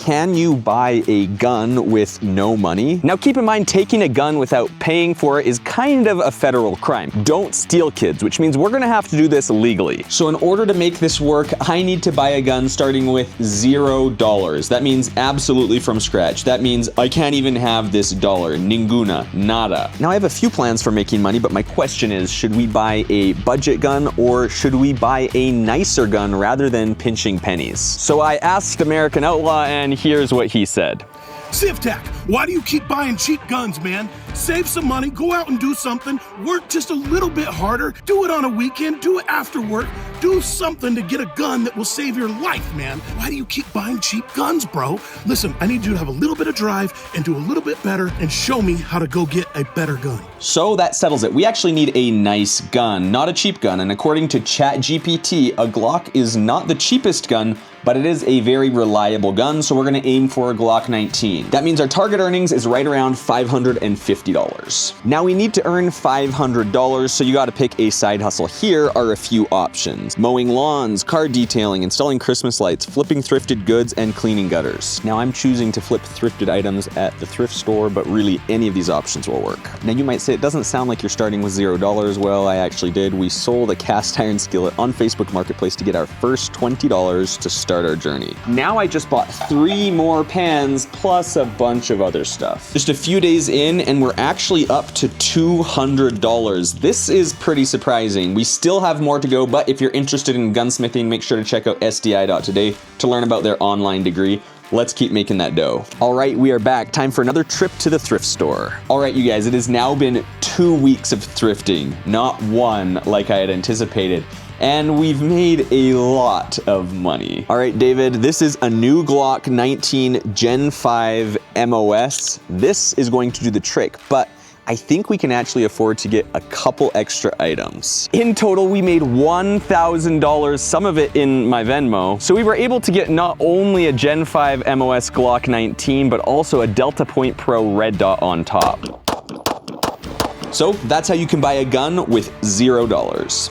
can you buy a gun with no money? Now keep in mind, taking a gun without paying for it is kind of a federal crime. Don't steal, kids, which means we're gonna have to do this legally. So in order to make this work, I need to buy a gun starting with $0. That means absolutely from scratch. That means I can't even have this dollar. Ninguna. Nada. Now I have a few plans for making money, but my question is, should we buy a budget gun or should we buy a nicer gun rather than pinching pennies? So I asked American Outlaw, and here's what he said. CivTac, why do you keep buying cheap guns, man? Save some money, go out and do something, work just a little bit harder, do it on a weekend, do it after work, do something to get a gun that will save your life, man. Why do you keep buying cheap guns, bro? Listen, I need you to have a little bit of drive and do a little bit better and show me how to go get a better gun. So that settles it. We actually need a nice gun, not a cheap gun. And according to ChatGPT, a Glock is not the cheapest gun, but it is a very reliable gun, so we're gonna aim for a Glock 19. That means our target earnings is right around $550. Now we need to earn $500, so you gotta pick a side hustle. Here are a few options: mowing lawns, car detailing, installing Christmas lights, flipping thrifted goods, and cleaning gutters. Now I'm choosing to flip thrifted items at the thrift store, but really any of these options will work. Now you might say, it doesn't sound like you're starting with $0. Well, I actually did. We sold a cast iron skillet on Facebook Marketplace to get our first $20 to start our journey. Now I just bought 3 more pans plus a bunch of other stuff. Just a few days in and we're actually up to $200. This is pretty surprising. We still have more to go, but if you're interested in gunsmithing, make sure to check out SDI.today to learn about their online degree. Let's keep making that dough. All right, we are back. Time for another trip to the thrift store. All right, you guys, it has now been 2 weeks of thrifting, not 1 like I had anticipated. And we've made a lot of money. All right, David, this is a new Glock 19 Gen 5 MOS. This is going to do the trick, but I think we can actually afford to get a couple extra items. In total, we made $1,000, some of it in my Venmo. So we were able to get not only a Gen 5 MOS Glock 19, but also a Delta Point Pro red dot on top. So that's how you can buy a gun with $0.